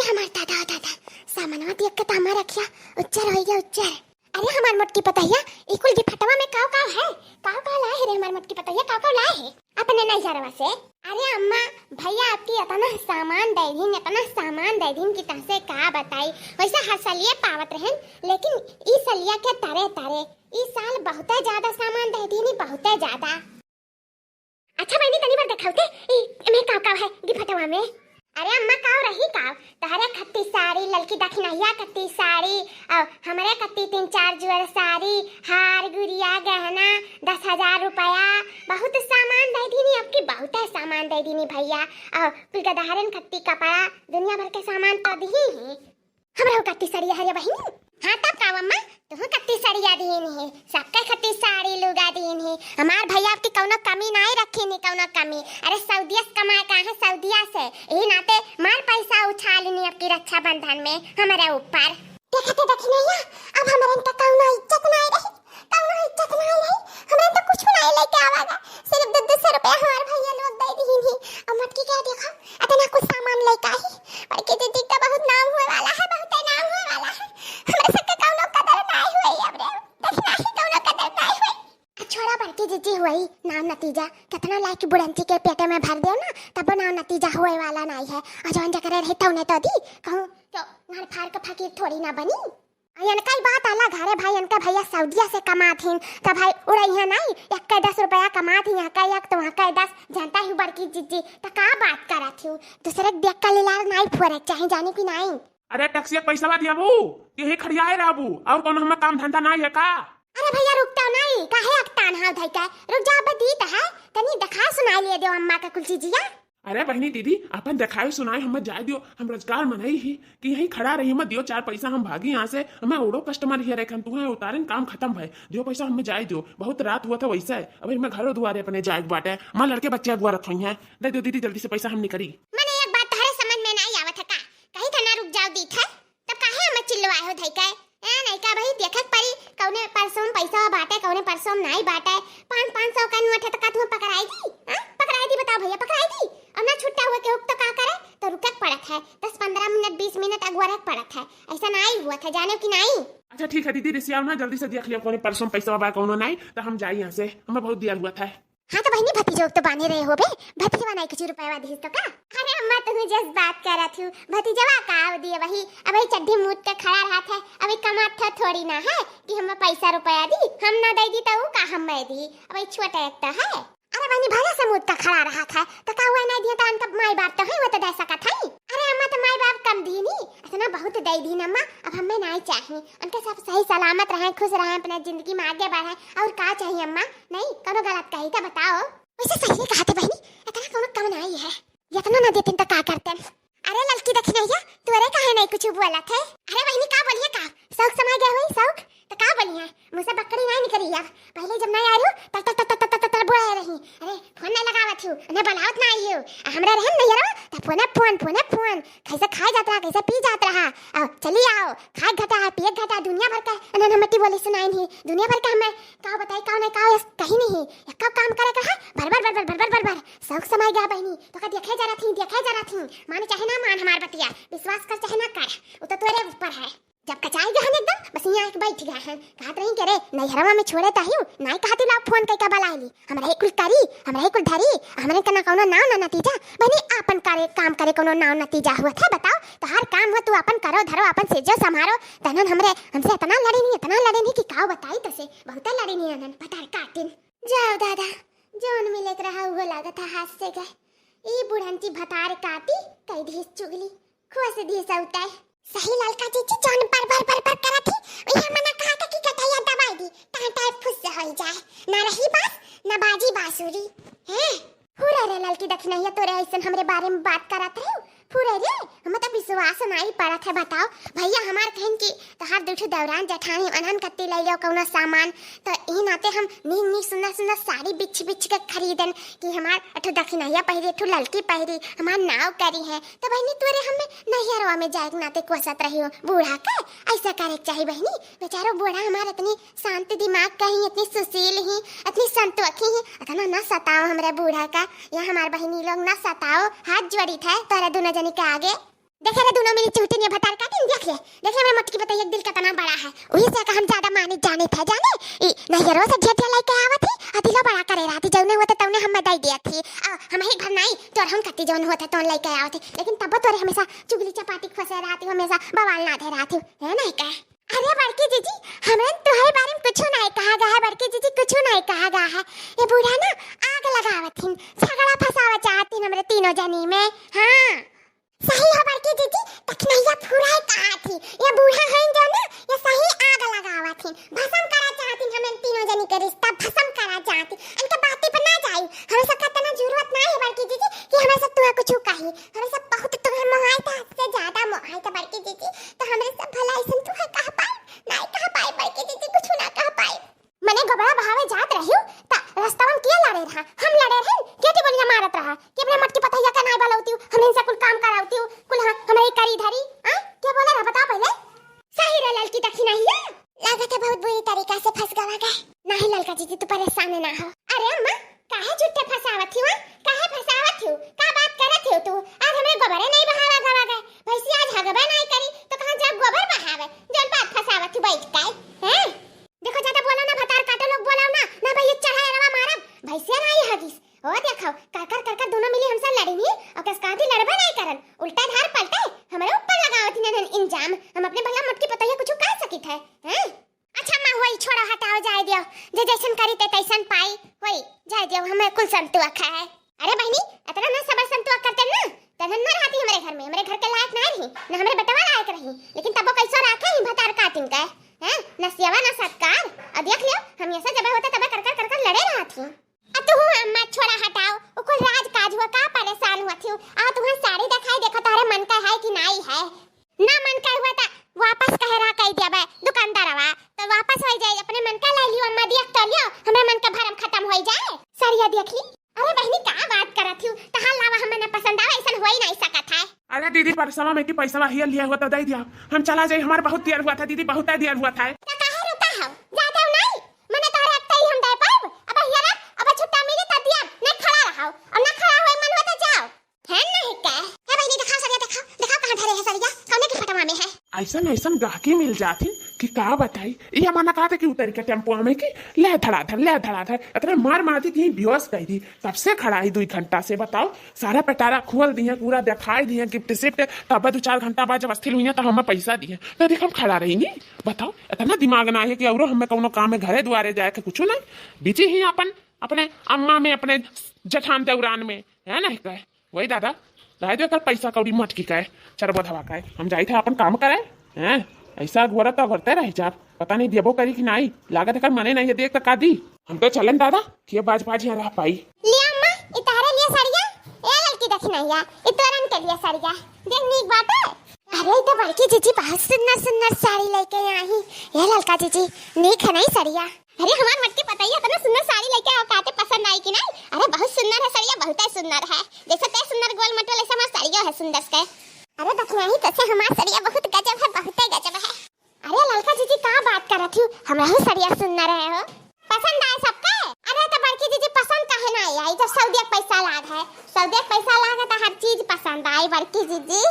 हमार दादा दादा सामानवा देख के तामा रखिया उच्चर हो गया उच्चर। अरे हमार मोटकी पतैया इकुल गिफटवा में काव काव है, काव काव लाए है रे हमार मोटकी पतैया, काव काव लाए है अपने नैहरवा से। अरे अम्मा भैया आपकी इतना सामान दे दीन, इतना सामान दे दीन कि तहसे का बताई। वैसे हर सालिए पावत रहन, लेकिन इस सालिया के तारे तारे इस साल बहुत ज्यादा सामान दे दीनी, बहुत ज्यादा। अच्छा बहनी तनी बार दिखाओते मैं काव काव है गिफटवा में। अरे अम्मा काव रही काव तहरे खत्ती साड़ी, ललकी दखिनहिया खत्ती साड़ी और हमारे खत्ती 3-4 जोड़ साड़ी, हार गुड़िया गहना 10,000 रुपया, बहुत सामान दे दीनी आपकी, बहुत सामान दे दीनी भैया। और फिर गदहरन खत्ती कपड़ा दुनिया भर के सामान तो दी ही हमरा खत्ती साड़ी है बहनी। हाँ तब काव अम्मा तुम खत्ती साड़िया दीन है, सबके खत्ती साड़ी लुगा दीन है। हमार भैया आपकी कौनो कमी नहीं रखी नी, कौनो कमी। अरे सऊदिया से कमाए का है, सऊदिया से यही नाते मार पैसा उछालनी आपकी रक्षाबंधन में हमारे ऊपर। देखते देखिए अब हमारे इनका कौनो इज्जत नहीं रही, कौनो इज्जत नहीं रही, हमारे तो कुछ नहीं लेके आवागा, सिर्फ 200 रुपया हमार भैया लोग दे दीन ही। अब मटकी क्या देखो इतना कुछ सामान लेके आई, बड़की दीदी का बहुत नाम हुए वाला है, बहुत नाम हुए वाला है। हमारे सबके कौनो कदर नहीं हुई, अब रे देखना ही कौनो कदर नहीं हुई। छोड़ा बड़की दीदी हुई नाम नतीजा कितना लाइक बुढ़ंची के पेटे में भर दो ना तब नाम नतीजा हुए वाला नहीं है। और जौन जगह रहता उन्हें तो दी कहूँ तो घर फाड़ के फकीर थोड़ी ना बनी। इनका बात अलग है भाई, इनका भैया सऊदिया से कमाथीन तो भाई उड़ई है नहीं, एक का 10 रुपया कमाथी, यहाँ का 1 तो वहाँ का 10, जानता ही बड़की जीजी तो का बात करा थी। दूसरे देख का लीलार नहीं फोड़े चाहे जाने की नहीं। अरे टैक्सी पैसा दिया बू यही खड़िया है रहबू और कौन हमें काम धंधा नहीं है का। अरे भैया रुकता नहीं काहे अकतान हाउ धई का, रुक जा बदी त है तनी दिखा सुनाई ले दो अम्मा का कुल चीजिया। अरे बहनी दीदी अपन दिखाए सुनाए हमें जाए दियो, हम रोजगार मनई ही कि यही खड़ा रही हमें दियो 4 पैसा, हम भागी यहाँ से, हमें ओड़ो कस्टमर ही रखे तुम्हें उतारे काम खत्म है, दियो पैसा हमें जाए दियो। बहुत रात हुआ था वैसे अभी मैं घरों दुआरे अपने जाए बाटे, मां लड़के बच्चे अगुआ रखी है, दे दो दीदी जल्दी से पैसा हम निकली। मैंने एक बात तुम्हारे समझ में नहीं आवत है का, कहीं था ना रुक जाओ दी था तब काहे हमें चिल्लवाए हो धई का। नहीं का भाई देखत पड़ी कौने परसों पैसा बाटे कौने परसों नहीं बाटे, 500 का नोट है तो का तुम्हें पकड़ाई दी, पकड़ाई दी बताओ भैया पकड़ाई दी। और ना छुट्टा हुआ के हुक तो का करे तो रुकत पड़त है 10-15 मिनट 20 मिनट अगुआरत पड़त है, ऐसा नहीं हुआ था जाने की नहीं। अच्छा ठीक है दीदी रिसिया ना जल्दी से देख लिया कौन परसों पैसा बा कौनो नहीं तो हम जाए यहाँ से, हमें बहुत दिया हुआ था। हाँ तो बहनी भतीजो तो बांधे रहे हो बे, भतीजवा नहीं कुछ रुपया दी तो का। अरे अम्मा तुम्हें जस्ट बात कर रहा थी, भतीजवा का दिए वही अभी चड्ढी मूट के खड़ा रहा था, अभी कमात था थोड़ी ना है कि हमें पैसा रुपया दी, हम ना दे दी तो वो का हम दी, अभी छोटा एक तो है। अरे बहनी भला से मूट का खड़ा रहा था तो का हुआ नहीं दिया तो उनका माई बाप तो है वो तो दे सका था। अरे अम्मा तो माई बाप कम दी नी, इतना बहुत दे दी अम्मा, अब हमें नहीं चाहिए, उनके सब सही सलामत रहे, खुश रहे, अपने जिंदगी में आगे बढ़े, और का चाहिए अम्मा। नहीं कौनो गलत कही तो बताओ। वैसे सही कहा था बहनी, इतना कौनो कम नहीं है, इतना ना देते तो का करते। अरे लड़की देखी नहीं है तोरे काहे नहीं कुछ बोला थे। अरे बहनी का बोलिए का शौक समा गया हुई शौक तो का बोलिए, मुझसे बकरी नहीं निकली अब, पहले जब नहीं आ रही तब तक तक तक तक बोला रही। अरे फोन नहीं लगावत हूँ उन्हें बुलावत ना आई हूँ, हमरा रहन नहीं रहा तो फोन कैसे खाए जात रहा कैसे पी जात रहा, आओ चली आओ खाए घटा है पिए घटा दुनिया भर का उन्होंने मट्टी बोली सुनाई नहीं, दुनिया भर का हमें का बताई का नहीं का कहीं नहीं एक काम करे कहा भर शौक समय गया बहनी तो का देखे जा रहा थी माने चाहे ना मान हमार बतिया विश्वास कर चाहे ना कर वो तो तेरे ऊपर है। जब कचाई गया एकदम बस यहाँ आके बैठ गया है, कहत रही करे नैहरवा में छोड़े ताहियो नहीं कहती ला फोन कई का बलाईली, हमरा एक कुल करी हमरा एक कुल धरी, हमरे कना कोनो नाव ना नतीजा बनी आपन करे काम करे कोनो नाव नतीजा हुआ था बताओ। तो हर काम हो तू अपन करो धरो अपन सेजो संभारो, तनन हमसे इतना लड़े नहीं कि का बताई तसे बहुत लड़े नहीं अनन पतार काटिन। जाओ दादा जोन मिलत रहा वो लागत हाथ से गए, ई बुढ़ंती भतार काटी कई दी चुगली खुश दी सौता सही ललका चीची जोन पर करा थी वही मना कहा था कि कटाया दवाई दी टाटा फुस से हो जाए, ना रही बास ना बाजी बांसुरी है। पूरा रे ललकी दखना है तोरे ऐसन हमरे बारे में बात करत रहे पूरे रे हम तो विश्वास नहीं पड़ा था बताओ भैया हमार कहन की तो हर दुठू दौरान जठानी अनहन कत्ती ले लो कोनो सामान तो ई नाते हम नी सुंदर साड़ी बिछ के खरीदन कि हमार अठो दखिनैया पहिरी अठो ललकी पहिरी हमार नाव करी है तो बहनी तोरे हमें नैहरवा में जाए नाते कोसत रही हो बूढ़ा का ऐसा करे चाहिए बहनी, बेचारो बूढ़ा हमार इतनी शांत दिमाग का ही इतनी सुशील ही इतनी संतोखी ही इतना न सताओ हमारे बूढ़ा का या हमार बहनी लोग न सताओ, हाथ जोड़ी था तोरा दोनों जनी के आगे देखे रे दोनों मिली चूटी ने भतार काटिन देख ले मेरे मटकी बताइए एक दिल कितना बड़ा है वही से हम ज्यादा माने जाने थे जाने नहीं रोज झेठे लेके आवत थी अदिलो बड़ा करे रहती जौने होते तौने हम दई दिया थी हम ही घर नहीं तोर हम कति जौन होते तौन लेके आवत थी लेकिन तब तोरे हमेशा चुगली चपाटी फंसे रहती हमेशा बवाल ना दे रहती है नहीं का। अरे बड़की जीजी हमें तुम्हारे बारे में कुछ नहीं कहा गया है बड़की जीजी कुछ नहीं कहा गया है ये बूढ़ा ना आग लगावत थी झगड़ा फसावा चाहती हमरे तीनों जनी में। हाँ सही हो बड़की जीजी तखनैया पूरा कहा थी ये बूढ़ा है जो ना ये सही आग लगावा थी भस्म करा चाहती हमें तीनों जनी के रिश्ता भस्म करा चाहती इनके बातें पर ना जाई हमें सब कहना जरूरत नहीं है बड़की जीजी कि हमें सब तुम्हें कुछ कही हमें सब बहुत तुम्हें मोहाई था से ज्यादा मोहाई था बड़की जीजी तो हमें सब भला ऐसा तुम्हें कह पाए नहीं कह पाए बड़की जीजी कुछ ना कह पाए मने गबड़ा बहावे जात रहियो ता रास्ता में किया लड़े रहा हम लड़े रहे केटी बोलिया मारत रहा कि अपने मटकी पतैया का नहीं बलौती हम इनसे कुल काम करावती कुल हमारे करी धरी हां क्या बोला रहा बता पहले सही रे लड़की दखी नहीं है लागत है बहुत बुरी तरीका से फंस गवा गए नहीं लड़का जीजी तू परेशान ना हो। अरे अम्मा काहे झूठे फसावत थी काहे फसावत थी का बात करत हो तू आज हमरे गोबरे नहीं बहावा गवा गए भैंसी आज हगबा नहीं करी तो कहां जा गोबर बहावे जन बात फसावत थी बैठ के हैं देखो ज्यादा बोलो ना भतार काटो लोग बोलो ना भाई ये चढ़ाए रवा मारब भैंसिया नहीं हगिस ओ देखो कर दोनों मिली हमसे लड़नी और कसकाती लड़बा नहीं करन उल्टा धार पलटे हमारे ऊपर लगावत न इंजाम हम अपने भला मटकी पतैया कुछ कह सकित है हैं। अच्छा मां होई छोड़ो हटाओ जाए दियो जे जैसन करी ते तैसन पाई होई जाए दियो हमें कुल संतुआ खाए। अरे बहनी इतना ना सब संतुआ करते ना तहन न रहती हमारे घर में हमारे घर के लायक ना रही ना हमारे बेटवा लायक रही लेकिन तब कैसो राखे ही भतार काटिन का हैं न सेवा न सत्कार अब देख लियो हम ऐसा जब होता तब कर लड़े रहा थी अब तू अम्मा छोड़ा हटाओ ओ कुल राज काज हुआ का परेशान हुआ थी आ तुम्हारी साड़ी दिखाई देखो तारे मन का है कि नहीं है ना मन का हुआ था वापस कह रहा कह दिया बे दुकानदारवा तो वापस हो जाए अपने मन का ले लियो अम्मा देख तो लियो हमरा मन का भरम खत्म हो जाए सरिया देख ली। अरे बहनी का बात करत थी तहां लावा हमें न पसंद आवे ऐसा हो ही नहीं सकत है। अरे दीदी परसवा में की पैसा हिया लिया हुआ तो दे दिया हम चला जाए हमारा बहुत देर हुआ था दीदी बहुत देर हुआ था तो काहे रुका हो ज्यादा नहीं मने तोरे एकता ही हम दे पाब अब हिया अब छुट्टा मिली त दिया नहीं खड़ा रहो और ना खड़ा होए मन हो तो जाओ है नहीं का है बहनी दिखाओ सरिया दिखाओ कहां धरे है सरिया कौन के फटवा में है ऐसा गाहकी मिल जाती कि का बताई ये माना कहा था कि उतर के टेम्पो में कि ले धड़ाधड़ इतना मार दी थी बेहोश गई थी तब से खड़ा ही 2 घंटा से बताओ सारा पटारा खोल दिए पूरा दिखाई दिए गिफ्ट सिफ्ट तब 2-4 घंटा बाद जब अस्थिर हुई तो हमें पैसा दिए तो देख हम खड़ा रहेंगे बताओ इतना दिमाग ना है कि और हमें कोनो काम में घरे द्वारे जाए के कुछ नहीं बिजी ही अपन अपने अम्मा में अपने जठान दौरान में है ना कहे वही दादा रह दो पैसा कौड़ी मटकी का चरबो धवा का हम जाए थे अपन काम करे हैं ऐसा घोरा तो घरते रह जा पता नहीं देबो करी कि नहीं लागत है मने नहीं देख तक दी हम तो चलन दादा कि बाज यहाँ रह पाई लिया अम्मा इतारे लिए सरिया ए लड़की देखी नहीं है इतरन के लिए सरिया देख नीक बात है। अरे तो बड़की जीजी बहुत सुंदर साड़ी लेके आई ये लड़का जीजी नीक है नहीं सरिया अरे हमार मटकी पतैया इतना सुंदर साड़ी लेके आओ काते पसंद आई कि नहीं अरे बहुत सुंदर है सरिया बहुत सुंदर है जैसे ते सुंदर गोल मटोल ऐसा हमार सरिया है सुंदर से अरे देखना ही तसे हमार सरिया बहुत गजब है बहुत गजब है। अरे लड़का जीजी का बात कर रही हूँ हमरा सरिया सुंदर है हो पसंद आए सबके। अरे तो बड़की जीजी पसंद काहे ना आई जब सऊदी पैसा लाग है सऊदी पैसा लाग है तो हर चीज पसंद आई बड़की जीजी